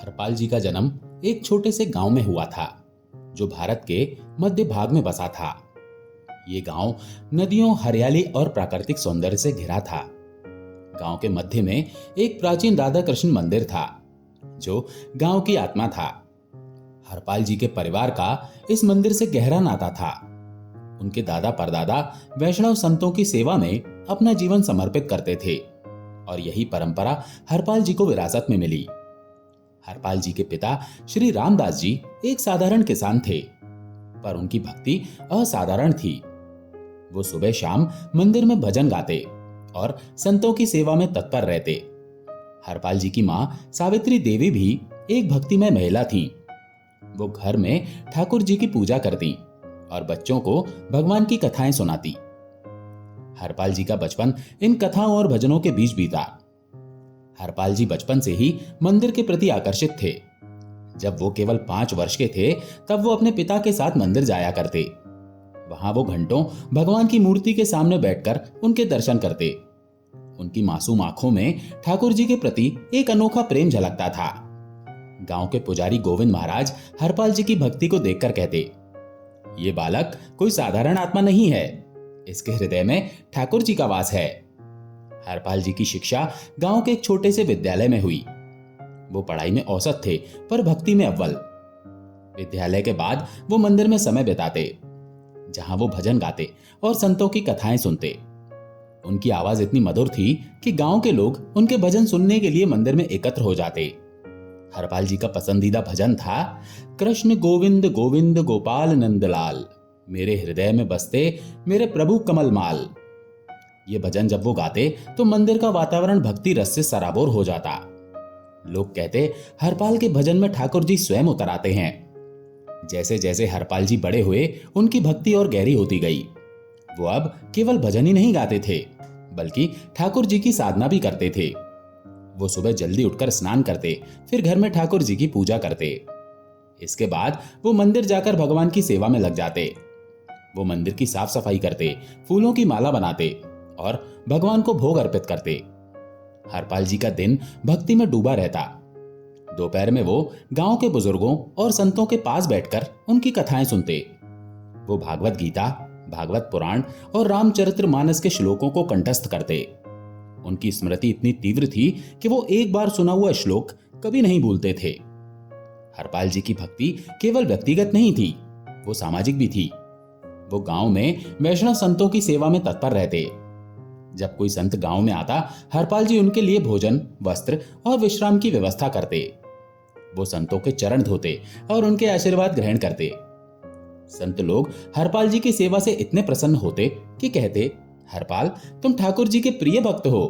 हरपाल जी का जन्म एक छोटे से गांव में हुआ था जो भारत के मध्य भाग में बसा था। ये गांव नदियों, हरियाली और प्राकृतिक सौंदर्य से घिरा था। गांव के मध्य में एक प्राचीन राधा कृष्ण मंदिर था जो गांव की आत्मा था। हरपाल जी के परिवार का इस मंदिर से गहरा नाता था। उनके दादा परदादा वैष्णव संतों की सेवा में अपना जीवन समर्पित करते थे और यही परंपरा हरपाल जी को विरासत में मिली। हरपाल जी के पिता श्री रामदास जी एक साधारण किसान थे, पर उनकी भक्ति असाधारण थी। वो सुबह शाम मंदिर में भजन गाते और संतों की सेवा में तत्पर रहते। हरपाल जी की मां सावित्री देवी भी एक भक्तिमय महिला थीं। वो घर में ठाकुर जी की पूजा करती और बच्चों को भगवान की कथाएं सुनाती। हरपाल जी का बचपन इन कथाओं और भजनों के बीच बीता। हरपाल जी बचपन से ही मंदिर के प्रति आकर्षित थे। जब वो केवल 5 वर्ष के थे तब वो अपने पिता के साथ मंदिर जाया करते। वहां वो घंटों भगवान की मूर्ति के सामने बैठकर उनके दर्शन करते। उनकी मासूम आंखों में ठाकुर जी के प्रति एक अनोखा प्रेम झलकता था। गांव के पुजारी गोविंद महाराज हरपाल जी की भक्ति को देखकर कहते, ये बालक कोई साधारण आत्मा नहीं है, इसके हृदय में ठाकुर जी का वास है। हरपाल जी की शिक्षा गांव के एक छोटे से विद्यालय में हुई। वो पढ़ाई में औसत थे पर भक्ति में अव्वल। विद्यालय के बाद वो मंदिर में समय बिताते, जहां वो भजन गाते और संतों की कथाएं सुनते। उनकी आवाज इतनी मधुर थी कि गांव के लोग उनके भजन सुनने के लिए मंदिर में एकत्र हो जाते। हरपाल जी का पसंदीदा भजन था, कृष्ण गोविंद गोविंद गोपाल नंदलाल, मेरे हृदय में बसते मेरे प्रभु कमल माल। ये भजन जब वो गाते तो मंदिर का वातावरण भक्ति रस से सराबोर हो जाता। लोग कहते, हरपाल के भजन में ठाकुर जी स्वयं उतर आते हैं। जैसे जैसे हरपाल जी बड़े हुए उनकी भक्ति और गहरी होती गई। वो अब केवल भजन ही नहीं गाते थे बल्कि ठाकुर जी की साधना भी करते थे। वो सुबह जल्दी उठकर स्नान करते, फिर घर में ठाकुर जी की पूजा करते। इसके बाद वो मंदिर जाकर भगवान की सेवा में लग जाते। वो मंदिर की साफ सफाई करते, फूलों की माला बनाते और भगवान को भोग अर्पित करते। हरपाल जी का दिन भक्ति में डूबा रहता। दोपहर में वो गांव के बुजुर्गों और संतों के पास बैठकर उनकी कथाएं सुनते। वो भागवत गीता, भागवत पुराण और रामचरितमानस के श्लोकों को कंठस्थ करते। उनकी स्मृति इतनी तीव्र थी कि वो एक बार सुना हुआ श्लोक कभी नहीं भूलते थे। हरपाल जी की भक्ति केवल व्यक्तिगत नहीं थी, वो सामाजिक भी थी। वो गांव में वैष्णव संतों की सेवा में तत्पर रहते। जब कोई संत गांव में आता, हरपाल जी उनके लिए भोजन, वस्त्र और विश्राम की व्यवस्था करते। वो संतों के चरण धोते और उनके आशीर्वाद ग्रहण करते। संत लोग हरपाल जी की सेवा से इतने प्रसन्न होते कि कहते, हरपाल, तुम ठाकुर जी के प्रिय भक्त हो,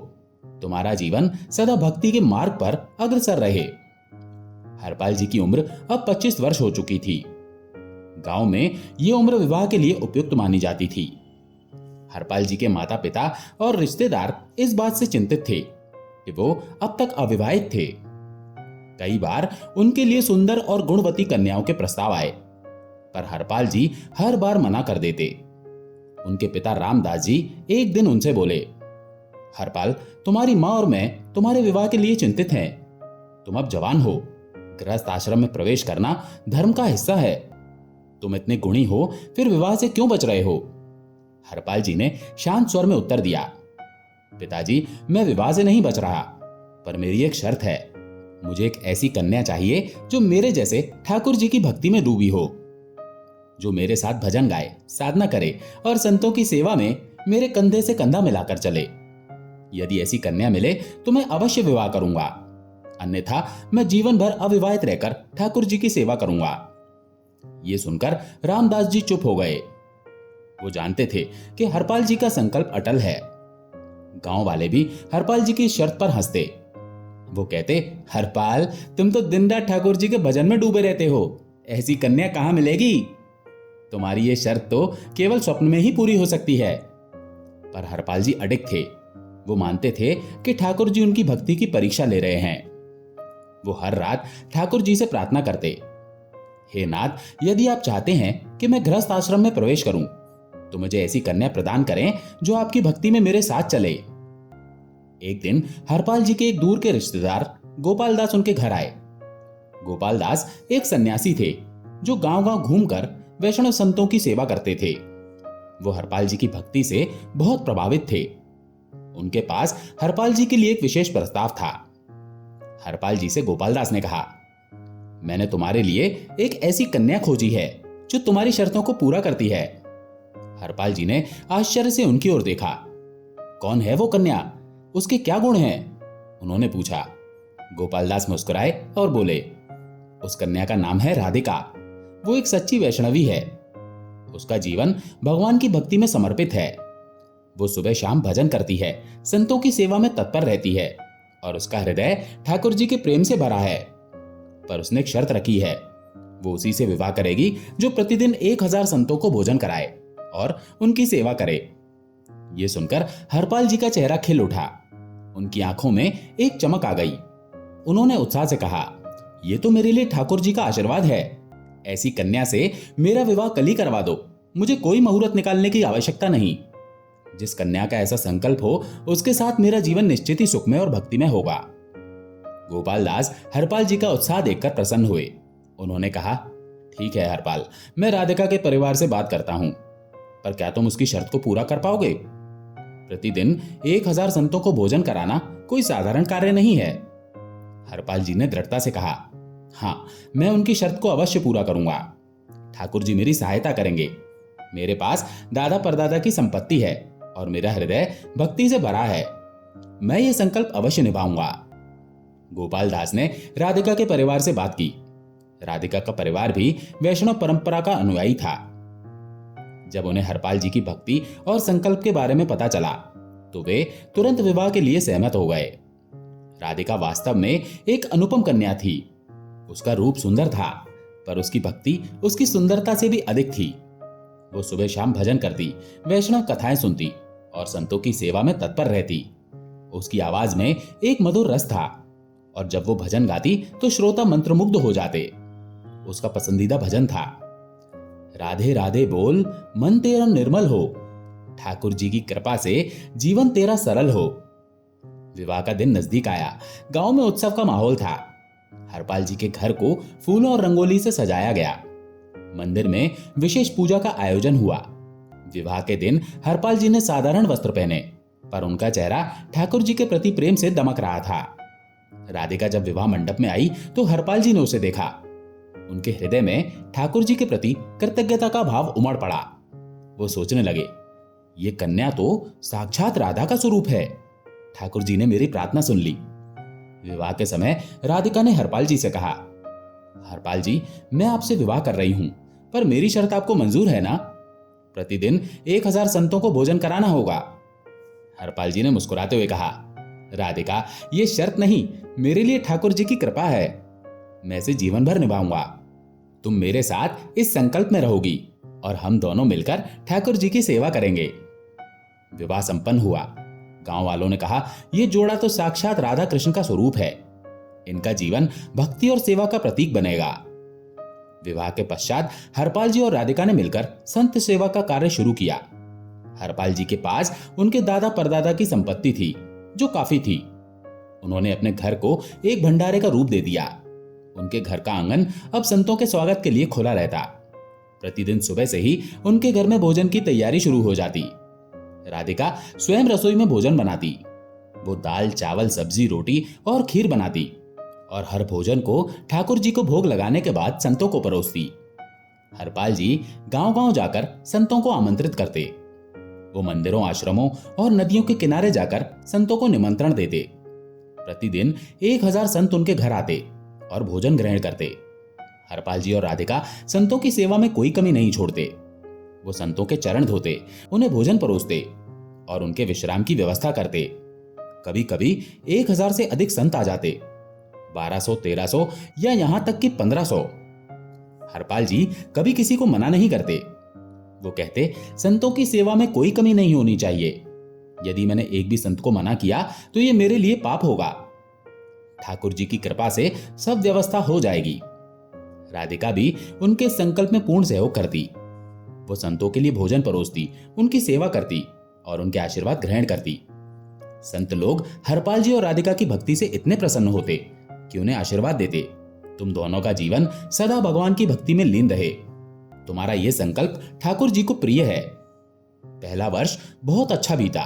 तुम्हारा जीवन सदा भक्ति के मार्ग पर अग्रसर रहे। हरपाल जी की उम्र अब 25 वर्ष हो चुकी थी। गांव में ये उम्र विवाह के लिए उपयुक्त मानी जाती थी। हरपाल जी के माता पिता और रिश्तेदार इस बात से चिंतित थे कि वो अब तक अविवाहित थे। कई बार उनके लिए सुंदर और गुणवती कन्याओं के प्रस्ताव आए, पर हरपाल जी हर बार मना कर देते। उनके पिता रामदास जी एक दिन उनसे बोले, हरपाल, तुम्हारी मां और मैं तुम्हारे विवाह के लिए चिंतित हैं। तुम अब जवान हो, गृहस्थ आश्रम में प्रवेश करना धर्म का हिस्सा है। तुम इतने गुणी हो, फिर विवाह से क्यों बच रहे हो? हरपाल जी ने शांत स्वर में उत्तर दिया, पिताजी, मैं विवाह से नहीं बच रहा, पर मेरी एक शर्त है। मुझे एक ऐसी कन्या चाहिए जो मेरे जैसे ठाकुर जी की भक्ति में डूबी हो, जो मेरे साथ भजन गाए, साधना करे और संतों की सेवा में मेरे कंधे से कंधा मिलाकर चले। यदि ऐसी कन्या मिले तो मैं अवश्य विवाह करूंगा, अन्यथा मैं जीवन भर अविवाहित रहकर ठाकुर जी की सेवा करूंगा। ये सुनकर रामदास जी चुप हो गए। वो जानते थे कि हरपाल जी का संकल्प अटल है। गांव वाले भी हरपाल जी की शर्त पर हंसते। वो कहते, हरपाल, तुम तो दिन रात ठाकुर जी के भजन में डूबे रहते हो, ऐसी कन्या कहां मिलेगी? तुम्हारी ये शर्त तो केवल स्वप्न में ही पूरी हो सकती है। पर हरपाल जी अडिग थे। वो मानते थे कि ठाकुर जी उनकी भक्ति की परीक्षा ले रहे हैं। वो हर रात ठाकुर जी से प्रार्थना करते, हे नाथ, यदि आप चाहते हैं कि मैं गृहस्थ आश्रम में प्रवेश करूं तो मुझे ऐसी कन्या प्रदान करें जो आपकी भक्ति में मेरे साथ चले। एक दिन हरपाल जी के एक दूर के रिश्तेदार गोपाल दास उनके घर आए। गोपाल दास एक सन्यासी थे जो गांव-गांव घूमकर वैष्णव संतों की सेवा करते थे। वो हरपाल जी की भक्ति से बहुत प्रभावित थे। उनके पास हरपाल जी के लिए एक विशेष प्रस्ताव था। हरपाल जी से गोपाल दास ने कहा, मैंने तुम्हारे लिए एक ऐसी कन्या खोजी है जो तुम्हारी शर्तों को पूरा करती है। हरपाल जी ने आश्चर्य से उनकी ओर देखा। कौन है वो कन्या? उसके क्या गुण हैं? उन्होंने पूछा। गोपाल दास मुस्कुराए और बोले, उस कन्या का नाम है राधिका। वो एक सच्ची वैष्णवी है। उसका जीवन भगवान की भक्ति में समर्पित है। वो सुबह शाम भजन करती है, संतों की सेवा में तत्पर रहती है और उसका हृदय ठाकुर जी के प्रेम से भरा है। पर उसने एक शर्त रखी है, वो उसी से विवाह करेगी जो प्रतिदिन 1000 संतों को भोजन कराए और उनकी सेवा करे। ये सुनकर हरपाल जी का चेहरा खिल उठा। उनकी आंखों में एक चमक आ गई। उन्होंने उत्साह से कहा, ये तो मेरे लिए ठाकुर जी का आशीर्वाद है। ऐसी कन्या से मेरा विवाह कल ही करवा दो। मुझे कोई मुहूर्त निकालने की आवश्यकता नहीं। जिस कन्या का ऐसा संकल्प हो उसके साथ मेरा जीवन निश्चित ही सुखमय और भक्तिमय होगा। गोपाल दास हरपाल जी का उत्साह देखकर प्रसन्न हुए। उन्होंने कहा, ठीक है हरपाल, मैं राधिका के परिवार से बात करता हूं, पर क्या तुम उसकी शर्त को पूरा कर पाओगे? प्रतिदिन 1000 संतों को भोजन कराना कोई साधारण कार्य नहीं है। हरपाल जी ने दृढ़ता से कहा, हाँ, मैं उनकी शर्त को अवश्य पूरा करूंगा। ठाकुर जी मेरी सहायता करेंगे। मेरे पास दादा परदादा की संपत्ति है और मेरा हृदय भक्ति से भरा है। मैं ये संकल्प अवश्य निभाऊंगा। गोपाल दास ने राधिका के परिवार से बात की। राधिका का परिवार भी वैष्णव परंपरा का अनुयायी था। जब उन्हें हरपाल जी की भक्ति और संकल्प के बारे में पता चला तो वे तुरंत विवाह के लिए सहमत हो गए। राधिका वास्तव में एक अनुपम कन्या थी। उसका रूप सुंदर था, पर उसकी भक्ति उसकी सुंदरता से भी अधिक थी। वो सुबह शाम भजन करती, वैष्णव कथाएं सुनती और संतों की सेवा में तत्पर रहती। उसकी आवाज में एक मधुर रस था और जब वो भजन गाती तो श्रोता मंत्रमुग्ध हो जाते। उसका पसंदीदा भजन था, राधे राधे बोल मन तेरा निर्मल हो, ठाकुर जी की कृपा से जीवन तेरा सरल हो। विवाह का दिन नजदीक आया। गांव में उत्सव का माहौल था। हरपाल जी के घर को फूलों और रंगोली से सजाया गया। मंदिर में विशेष पूजा का आयोजन हुआ। विवाह के दिन हरपाल जी ने साधारण वस्त्र पहने, पर उनका चेहरा ठाकुर जी के प्रति प्रेम से दमक रहा था। राधिका जब विवाह मंडप में आई तो हरपाल जी ने उसे देखा। उनके हृदय में ठाकुर जी के प्रति कृतज्ञता का भाव उमड़ पड़ा। वो सोचने लगे, ये कन्या तो साक्षात राधा का स्वरूप है। ठाकुर जी ने मेरी प्रार्थना सुन ली। विवाह के समय राधिका ने हरपाल जी से कहा, हरपाल जी, मैं आपसे विवाह कर रही हूं, पर मेरी शर्त आपको मंजूर है ना? प्रतिदिन 1000 संतों को भोजन कराना होगा। हरपाल जी ने मुस्कुराते हुए कहा, राधिका, ये शर्त नहीं, मेरे लिए ठाकुर जी की कृपा है। मैं इसे जीवन भर निभाऊंगा। तुम मेरे साथ इस संकल्प में रहोगी और हम दोनों मिलकर ठाकुर जी की सेवा करेंगे। विवाह संपन्न हुआ। गांव वालों ने कहा, यह जोड़ा तो साक्षात राधा कृष्ण का स्वरूप है। इनका जीवन भक्ति और सेवा का प्रतीक बनेगा। विवाह के पश्चात हरपाल जी और राधिका ने मिलकर संत सेवा का कार्य शुरू किया। हरपाल जी के पास उनके दादा परदादा की संपत्ति थी, जो काफी थी। उन्होंने अपने घर को एक भंडारे का रूप दे दिया। उनके घर का आंगन अब संतों के स्वागत के लिए खुला रहता। प्रतिदिन सुबह से ही उनके घर में भोजन की तैयारी शुरू हो जाती। राधिका स्वयं रसोई में भोजन बनाती। वो दाल, चावल, सब्जी, रोटी और खीर बनाती और हर भोजन को ठाकुर जी को भोग लगाने के बाद संतों को परोसती। हरपाल जी गांव-गांव जाकर संतों को आमंत्रित करते। वो मंदिरों, आश्रमों और नदियों के किनारे जाकर संतों को निमंत्रण देते। प्रतिदिन 1000 संत उनके घर आते और भोजन ग्रहण करते। हरपाल जी और राधिका संतों की सेवा में कोई कमी नहीं छोड़ते। वो संतों के चरण धोते, उन्हें भोजन परोसते और उनके विश्राम की व्यवस्था करते। कभी कभी 1000 से अधिक संत आ जाते, 1200, 1300 या यहां तक कि 1500। हरपाल जी कभी किसी को मना नहीं करते। वो कहते, संतों की सेवा में कोई कमी नहीं होनी चाहिए। यदि मैंने एक भी संत को मना किया तो ये मेरे लिए पाप होगा। ठाकुर जी की कृपा से सब व्यवस्था हो जाएगी। राधिका भी उनके संकल्प में पूर्ण सहयोग करती। वो संतों के लिए भोजन परोसती, उनकी सेवा करती और उनके आशीर्वाद ग्रहण करती। संत लोग हरपाल जी और राधिका की भक्ति से इतने प्रसन्न होते कि उन्हें आशीर्वाद देते। तुम दोनों का जीवन सदा भगवान की भक्ति में लीन रहे। तुम्हारा यह संकल्प ठाकुर जी को प्रिय है। पहला वर्ष बहुत अच्छा बीता।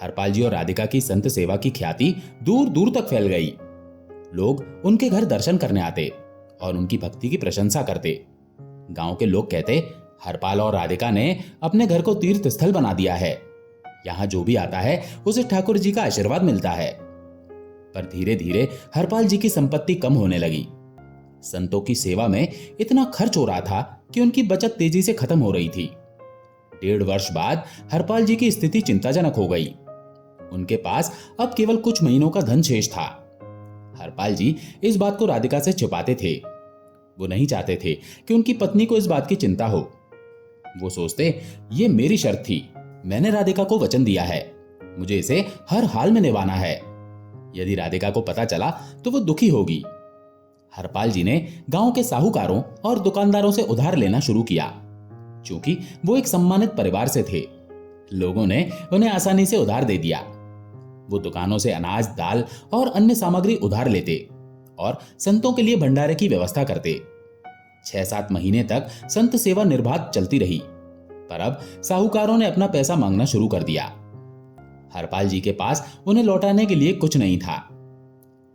हरपाल जी और राधिका की संत सेवा की ख्याति दूर दूर तक फैल गई। लोग उनके घर दर्शन करने आते और उनकी भक्ति की प्रशंसा करते। गांव के लोग कहते, हरपाल और राधिका ने अपने घर को तीर्थ स्थल बना दिया है। यहां जो भी आता है उसे ठाकुर जी का आशीर्वाद मिलता है। पर धीरे धीरे हरपाल जी की संपत्ति कम होने लगी। संतों की सेवा में इतना खर्च हो रहा था कि उनकी बचत तेजी से खत्म हो रही थी। 1.5 वर्ष बाद हरपाल जी की स्थिति चिंताजनक हो गई। उनके पास अब केवल कुछ महीनों का धन शेष था। हरपाल जी इस बात को राधिका से छिपाते थे। वो नहीं चाहते थे कि उनकी पत्नी को इस बात की चिंता हो। वो सोचते, ये मेरी शर्त थी, मैंने राधिका को वचन दिया है, मुझे इसे हर हाल में निभाना है। यदि राधिका को पता चला तो वो दुखी होगी। हरपाल जी ने गांव के साहूकारों और दुकानदारों से उधार लेना शुरू किया। क्योंकि वो एक सम्मानित परिवार से थे, लोगों ने उन्हें आसानी से उधार दे दिया। वो दुकानों से अनाज, दाल और अन्य सामग्री उधार लेते और संतों के लिए भंडारे की व्यवस्था करते। 6-7 महीने तक संत सेवा निर्बाध चलती रही, पर अब साहूकारों ने अपना पैसा मांगना शुरू कर दिया। हरपाल जी के पास उन्हें लौटाने के लिए कुछ नहीं था।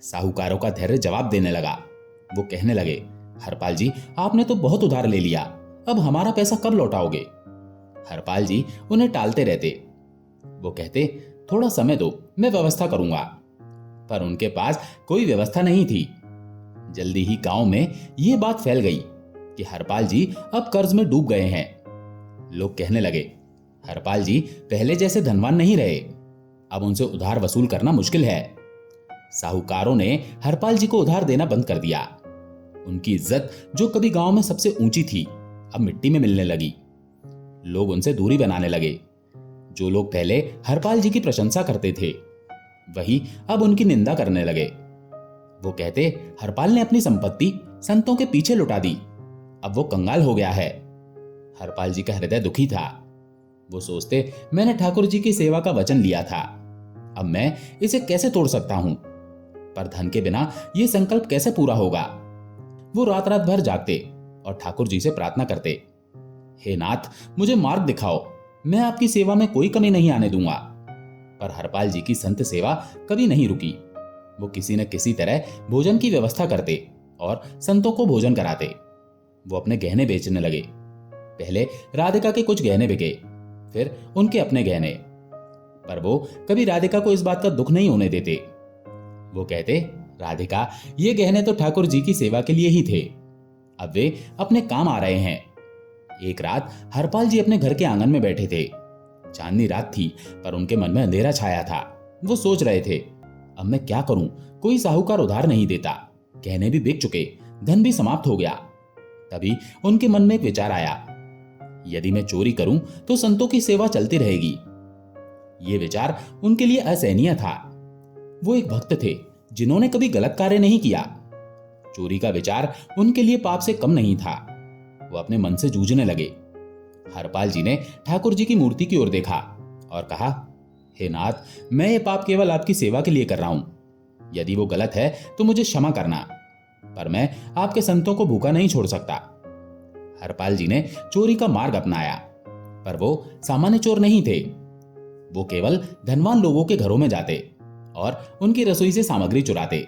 साहूकारों का धैर्य जवाब देने लगा। वो कहने लगे, हरपाल जी, आपने तो बहुत उधार ले लिया, अब हमारा पैसा कब लौटाओगे? हरपाल जी उन्हें टालते रहते। वो कहते, थोड़ा समय दो, मैं व्यवस्था करूंगा। पर उनके पास कोई व्यवस्था नहीं थी। जल्दी ही गांव में ये बात फैल गई कि हरपाल जी अब कर्ज में डूब गए हैं। लोग कहने लगे, हरपाल जी पहले जैसे धनवान नहीं रहे, अब उनसे उधार वसूल करना मुश्किल है। साहूकारों ने हरपाल जी को उधार देना बंद कर दिया। उनकी इज्जत, जो कभी गांव में सबसे ऊंची थी, अब मिट्टी में मिलने लगी। लोग उनसे दूरी बनाने लगे। जो लोग पहले हरपाल जी की प्रशंसा करते थे, वही अब उनकी निंदा करने लगे। वो कहते, हरपाल ने अपनी संपत्ति संतों के पीछे लुटा दी, अब वो कंगाल हो गया है। हरपाल जी का हृदय दुखी था। वो सोचते, मैंने ठाकुर जी की सेवा का वचन लिया था, अब मैं इसे कैसे तोड़ सकता हूं? पर धन के बिना यह संकल्प कैसे पूरा होगा? वो रात रात भर जागते और ठाकुर जी से प्रार्थना करते, हे नाथ, मुझे मार्ग दिखाओ, मैं आपकी सेवा में कोई कमी नहीं आने दूंगा। पर हरपाल जी की संत सेवा कभी नहीं रुकी। वो किसी न किसी तरह भोजन की व्यवस्था करते और संतों को भोजन कराते। वो अपने गहने बेचने लगे। पहले राधिका के कुछ गहने बिके, फिर उनके अपने गहने। पर वो कभी राधिका को इस बात का दुख नहीं होने देते। वो कहते, राधिका, ये गहने तो ठाकुर जी की सेवा के लिए ही थे, अब वे अपने काम आ रहे हैं। एक रात हरपाल जी अपने घर के आंगन में बैठे थे। चांदनी रात थी, पर उनके मन में अंधेरा छाया था। वो सोच रहे थे, अब मैं क्या करूं? कोई साहूकार उधार नहीं देता, गहने भी बिक चुके, धन भी समाप्त हो गया। तभी उनके मन में एक विचार आया, यदि मैं चोरी करूं तो संतों की सेवा चलती रहेगी। ये विचार उनके लिए असहनीय था। वो एक भक्त थे जिन्होंने कभी गलत कार्य नहीं किया। चोरी का विचार उनके लिए पाप से कम नहीं था। वो अपने मन से जूझने लगे। हरपाल जी ने ठाकुर जी की मूर्ति की ओर देखा और कहा, हे नाथ, मैं ये पाप केवल आपकी सेवा के लिए कर रहा हूं। यदि वो गलत है तो मुझे क्षमा करना, पर मैं आपके संतों को भूखा नहीं छोड़ सकता। हरपाल जी ने चोरी का मार्ग अपनाया, पर वो सामान्य चोर नहीं थे। वो केवल धनवान लोगों के घरों में जाते और उनकी रसोई से सामग्री चुराते।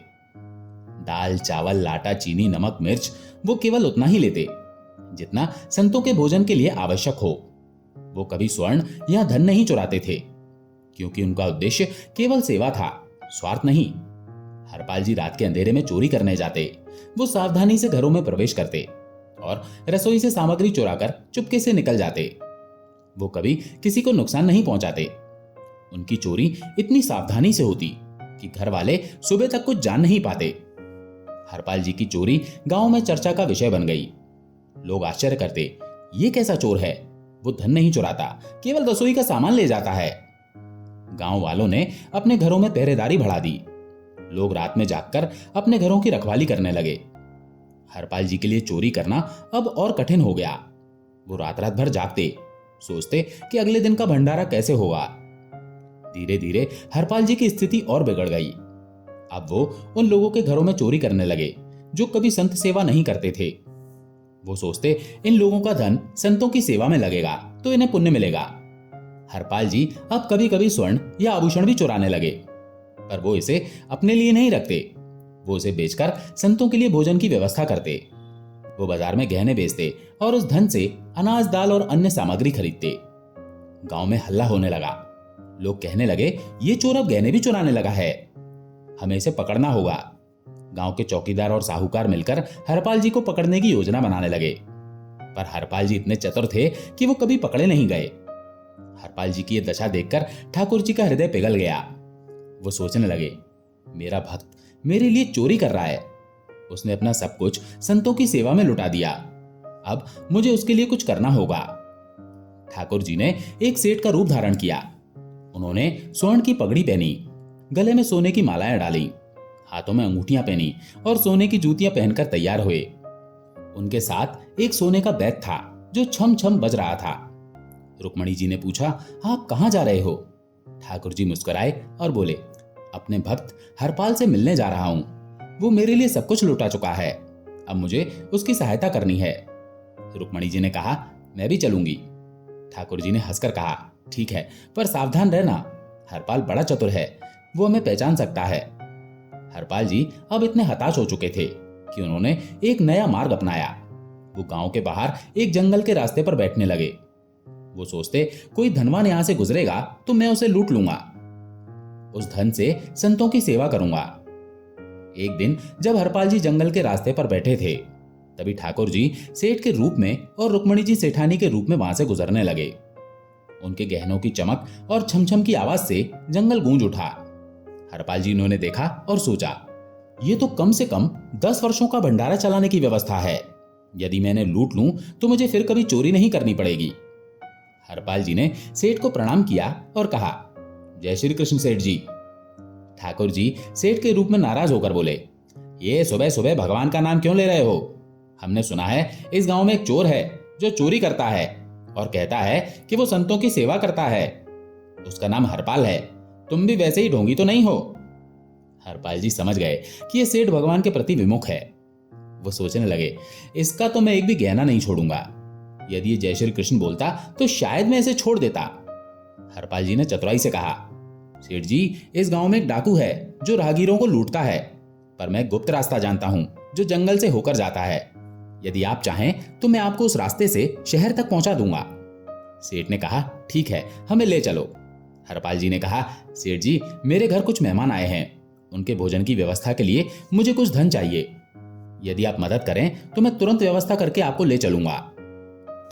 दाल, चावल, लाटा, चीनी, नमक, मिर्च वो केवल उतना ही लेते जितना संतों के भोजन के लिए आवश्यक हो। वो कभी स्वर्ण या धन नहीं चुराते थे, क्योंकि उनका उद्देश्य केवल सेवा था, स्वार्थ नहीं। हरपाल जी रात के अंधेरे में चोरी करने जाते। वो सावधानी से घरों में प्रवेश करते और रसोई से सामग्री चुराकर चुपके से निकल जाते। वो कभी किसी को नुकसान नहीं पहुंचाते। उनकी चोरी इतनी सावधानी से होती कि घर वाले सुबह तक कुछ जान नहीं पाते। हरपाल जी की चोरी गांव में चर्चा का विषय बन गई। लोग आश्चर्य करते, ये कैसा चोर है? वो धन नहीं चुराता, केवल रसोई का सामान ले जाता है। गांव वालों ने अपने घरों में पहरेदारी बढ़ा दी। लोग रात में जागकर अपने घरों की रखवाली करने लगे। हरपाल जी के लिए चोरी करना अब और कठिन हो गया। वो रात रात भर जागते, सोचते कि अगले दिन का भंडारा कैसे होगा। धीरे धीरे हरपाल जी की स्थिति और बिगड़ गई। अब वो उन लोगों के घरों में चोरी करने लगे जो कभी संत सेवा नहीं करते थे। वो सोचते इन लोगों का धन संतों की सेवा में लगेगा तो इन्हें पुण्य मिलेगा। हरपाल जी अब कभी कभी स्वर्ण या आभूषण भी चुराने लगे, पर वो इसे अपने लिए नहीं रखते। वो उसे बेचकर संतों के लिए भोजन की व्यवस्था करते। वो बाजार में गहने बेचते और उस धन से अनाज, दाल और अन्य सामग्री खरीदते। गांव में हल्ला होने लगा। लोग कहने लगे, ये चोर अब गहने भी चुराने लगा है, हमें इसे पकड़ना होगा। गांव के चौकीदार और साहूकार मिलकर हरपाल जी को पकड़ने की योजना बनाने लगे, पर हरपाल जी इतने चतुर थे कि वो कभी पकड़े नहीं गए। हरपाल जी की ये दशा देखकर ठाकुर जी का हृदय पिघल गया। वो सोचने लगे, मेरा भक्त मेरे लिए चोरी कर रहा है। उसने अपना सब कुछ संतों की सेवा में लुटा दिया। अब मुझे उसके लिए कुछ करना होगा। ठाकुर जी ने एक सेठ का रूप धारण किया। उन्होंने स्वर्ण की पगड़ी पहनी, गले में सोने की मालाएं डाली, हाथों में अंगूठियां पहनी और सोने की जूतियां पहनकर तैयार हुए। उनके साथ एक सोने का बैग था जो छम छम बज रहा था। रुक्मणी जी ने पूछा, आप कहां जा रहे हो? ठाकुर जी मुस्कुराए और बोले, अपने भक्त हरपाल से मिलने जा रहा हूं। वो मेरे लिए सब कुछ लुटा चुका है, अब मुझे उसकी सहायता करनी है। रुक्मणी जी ने कहा, मैं भी चलूंगी। ठाकुर जी ने हंसकर कहा, ठीक है, पर सावधान रहना, हरपाल बड़ा चतुर है, वो हमें पहचान सकता है। हरपाल जी अब इतने हताश हो चुके थे कि उन्होंने एक नया मार्ग अपनाया। वो गांव के बाहर एक जंगल के रास्ते पर बैठने लगे। वो सोचते, कोई धनवान यहां से गुजरेगा तो मैं उसे लूट लूंगा, उस धन से संतों की सेवा करूंगा। एक दिन जब हरपाल जी जंगल के रास्ते पर बैठे थे, तभी ठाकुर जी सेठ के रूप में और रुक्मणी जी सेठानी के रूप में वहां से गुजरने लगे। उनके गहनों की चमक और छमछम की आवाज से जंगल गूंज उठा। हरपाल जी उन्होंने देखा और सोचा, ये तो कम से कम 10 वर्षों का भंडारा चलाने की व्यवस्था है। यदि मैंने लूट लूं तो मुझे फिर कभी चोरी नहीं करनी पड़ेगी। हरपाल जी ने सेठ को प्रणाम किया और कहा, जय श्री कृष्ण सेठ जी। ठाकुर जी सेठ के रूप में नाराज होकर बोले, ये सुबह सुबह भगवान का नाम क्यों ले रहे हो? हमने सुना है इस गांव में एक चोर है जो चोरी करता है और कहता है कि वो संतों की सेवा करता है। उसका नाम हरपाल है। तुम भी वैसे ही ढोंगी तो नहीं हो? हरपाल जी समझ गए कि ये सेठ भगवान के प्रति विमुख है। वो सोचने लगे, इसका तो मैं एक भी गहना नहीं छोड़ूंगा। यदि ये जय श्री कृष्ण बोलता तो शायद मैं इसे छोड़ देता। हरपाल जी ने चतुराई से कहा, सेठ जी, इस गांव में एक डाकू है जो राहगीरों को लूटता है, पर मैं गुप्त रास्ता जानता हूं जो जंगल से होकर जाता है। यदि आप चाहें तो मैं आपको उस रास्ते से शहर तक पहुंचा दूंगा। सेठ ने कहा, ठीक है, हमें ले चलो। हरपाल जी ने कहा, सेठ जी, मेरे घर कुछ मेहमान आए हैं, उनके भोजन की व्यवस्था के लिए मुझे कुछ धन चाहिए। यदि आप मदद करें तो मैं तुरंत व्यवस्था करके आपको ले चलूंगा।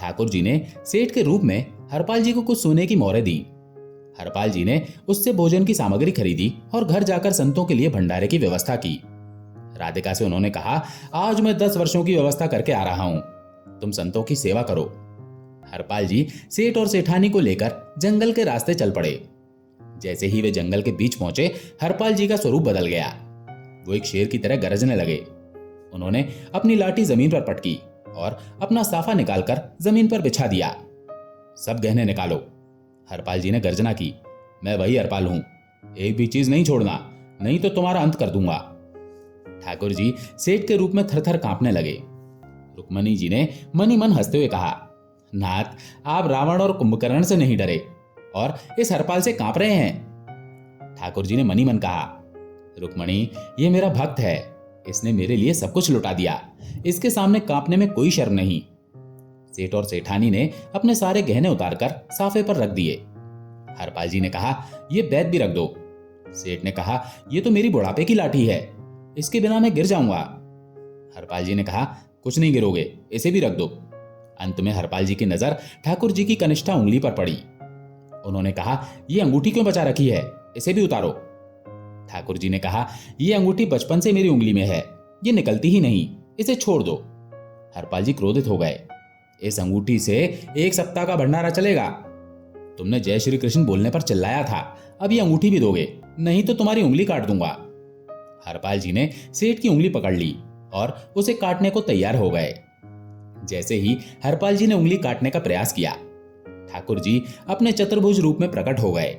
ठाकुर जी ने सेठ के रूप में हरपाल जी को कुछ सोने की मोहरें दी। हरपाल जी ने उससे भोजन की सामग्री खरीदी और घर जाकर संतों के लिए भंडारे की व्यवस्था की। राधिका से उन्होंने कहा, आज मैं 10 वर्षों की व्यवस्था करके आ रहा हूं, तुम संतों की सेवा करो। हरपाल जी सेठ और सेठानी को लेकर जंगल के रास्ते चल पड़े। जैसे ही वे जंगल के बीच पहुंचे, हरपाल जी का स्वरूप बदल गया। वो एक शेर की तरह गरजने लगे। उन्होंने अपनी लाठी जमीन पर पटकी और अपना साफा निकालकर जमीन पर बिछा दिया। सब गहने निकालो। हरपाल जी ने गर्जना की, मैं वही हरपाल हूं, एक भी चीज नहीं छोड़ना, नहीं तो तुम्हारा अंत कर दूंगा। ठाकुर जी सेठ के रूप में थरथर कांपने लगे। रुक्मणी जी ने मन ही मन हंसते हुए कहा, नाथ, आप रावण और कुंभकर्ण से नहीं डरे और इस हरपाल से कांप रहे हैं। ठाकुर जी ने मन ही मन कहा, रुक्मणी, ये मेरा भक्त है, इसने मेरे लिए सब कुछ लुटा दिया, इसके सामने कांपने में कोई शर्म नहीं। सेठ और सेठानी ने अपने सारे गहने उतारकर साफे पर रख दिए। हरपाल जी ने कहा, ये बैग भी रख दो। सेठ ने कहा, ये तो मेरी बुढ़ापे की लाठी है, इसके बिना मैं गिर जाऊंगा। हरपाल जी ने कहा, कुछ नहीं गिरोगे, इसे भी रख दो। अंत में हरपाल जी की नजर ठाकुर जी की कनिष्ठा उंगली पर पड़ी। उन्होंने कहा, ये अंगूठी क्यों बचा रखी है, इसे भी उतारो। ठाकुर जी ने कहा, ये अंगूठी बचपन से मेरी उंगली में है, ये निकलती ही नहीं, इसे छोड़ दो। हरपाल जी क्रोधित हो गए, इस अंगूठी से 1 सप्ताह का भंडारा चलेगा। तुमने जय श्री कृष्ण बोलने पर चिल्लाया था, अब ये अंगूठी भी दोगे, नहीं तो तुम्हारी उंगली काट दूंगा। हरपाल जी ने सेठ की उंगली पकड़ ली और उसे काटने को तैयार हो गए। जैसे ही हरपाल जी ने उंगली काटने का प्रयास किया, ठाकुर जी अपने चतुर्भुज रूप में प्रकट हो गए।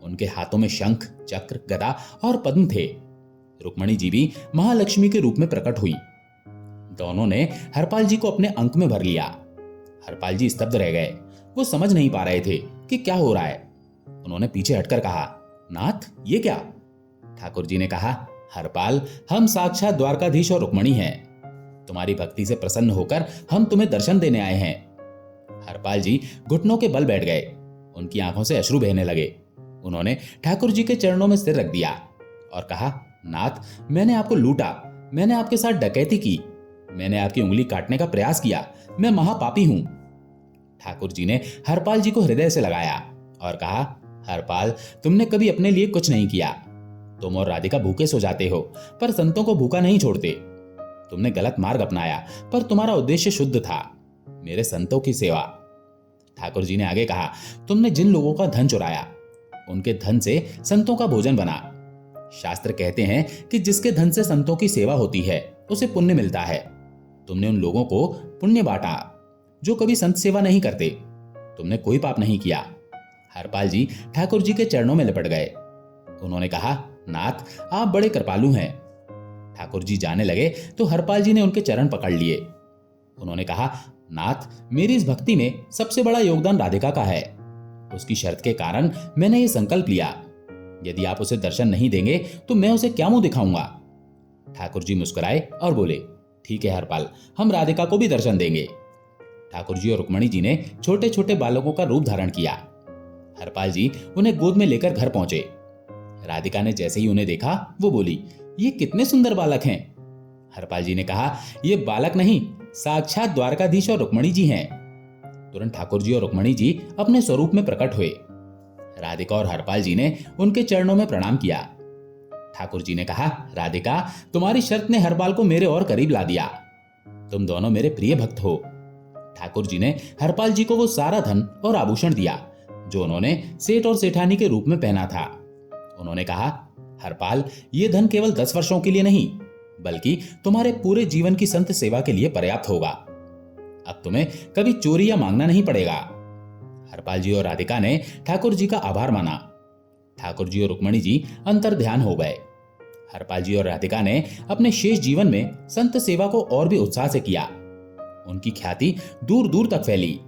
उनके हाथों में शंख, चक्र, गदा और पद्म थे। रुक्मणी जी भी महालक्ष्मी के रूप में प्रकट हुई दोनों ने हरपाल जी को अपने अंक में भर लिया। हरपाल जी स्तब्ध रह गए। वो समझ नहीं पा रहे थे कि क्या हो रहा है। उन्होंने पीछे हटकर कहा, नाथ, ये क्या? ठाकुर जी ने कहा, हरपाल, हम साक्षात द्वारकाधीश और रुक्मणी हैं। तुम्हारी भक्ति से प्रसन्न होकर हम तुम्हें दर्शन देने आए हैं। हरपाल जी घुटनों के बल बैठ गए। उनकी आंखों से अश्रु बहने लगे। उन्होंने ठाकुर जी के चरणों में सिर रख दिया और कहा, नाथ, मैंने आपको लूटा, मैंने आपके साथ डकैती की, मैंने आपकी उंगली काटने का प्रयास किया, मैं महापापी हूं। ठाकुर जी ने हरपाल जी को हृदय से लगाया और कहा, हरपाल, तुमने कभी अपने लिए कुछ नहीं किया। तुम और राधिका भूखे सो जाते हो, पर संतों को भूखा नहीं छोड़ते। तुमने गलत मार्ग अपनाया, पर तुम्हारा उद्देश्य शुद्ध था, मेरे संतों की सेवा। ठाकुर जी ने आगे कहा, तुमने जिन लोगों का धन चुराया, उनके धन से संतों का भोजन बना। शास्त्र कहते हैं कि जिसके धन से संतों की सेवा होती है उसे पुण्य मिलता है। तुमने उन लोगों को पुण्य बांटा जो कभी संत सेवा नहीं करते। तुमने कोई पाप नहीं किया। हरपाल जी ठाकुर जी के चरणों में लिपट गए। उन्होंने कहा, नाथ, आप बड़े कृपालु हैं। ठाकुर जी जाने लगे तो हरपाल जी ने उनके चरण पकड़ लिए। उन्होंने कहा, नाथ, मेरी इस भक्ति में सबसे बड़ा योगदान राधिका का है। उसकी शर्त के कारण मैंने ये संकल्प लिया, यदि आप उसे दर्शन नहीं देंगे तो मैं उसे क्या मुंह दिखाऊंगा। ठाकुर जी मुस्कुराए और बोले, ठीक है हरपाल, हम राधिका को भी दर्शन देंगे। ठाकुर जी और रुक्मणी जी ने छोटे छोटे बालकों का रूप धारण किया। हरपाल जी उन्हें गोद में लेकर घर पहुंचे। राधिका ने जैसे ही उन्हें देखा वो बोली, ये कितने सुंदर बालक हैं। हरपाल जी ने कहा, ये बालक नहीं, साक्षात द्वारकाधीश और रुक्मणी जी हैं। तुरंत ठाकुर जी और रुक्मणी जी अपने स्वरूप में प्रकट हुए। राधिका और हरपाल जी ने उनके चरणों में प्रणाम किया। ठाकुर जी ने कहा, राधिका, तुम्हारी शर्त ने हरपाल को मेरे और करीब ला दिया। तुम दोनों मेरे प्रिय भक्त हो। ठाकुर जी ने हरपाल जी को वो सारा धन और आभूषण दिया जो उन्होंने सेठ और सेठानी के रूप में पहना था। उन्होंने कहा, हरपाल, ये धन केवल 10 वर्षों के लिए नहीं, बल्कि तुम्हारे पूरे जीवन की संत सेवा के लिए पर्याप्त होगा। अब तुम्हें कभी चोरी या मांगना नहीं पड़ेगा। हरपाल जी और राधिका ने ठाकुर जी का आभार माना। ठाकुर जी और रुक्मणी जी अंतर ध्यान हो गए। हरपाल जी और राधिका ने अपने शेष जीवन में संत सेवा को और भी उत्साह से किया। उनकी ख्याति दूर दूर तक फैली।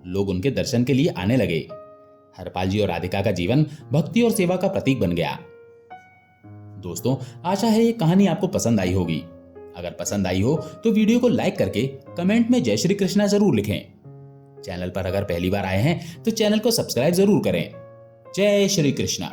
लोग उनके दर्शन के लिए आने लगे। हरपाल जी और राधिका का जीवन भक्ति और सेवा का प्रतीक बन गया। दोस्तों, आशा है ये कहानी आपको पसंद आई होगी। अगर पसंद आई हो तो वीडियो को लाइक करके कमेंट में जय श्री कृष्णा जरूर लिखें। चैनल पर अगर पहली बार आए हैं तो चैनल को सब्सक्राइब जरूर करें। जय श्री कृष्णा।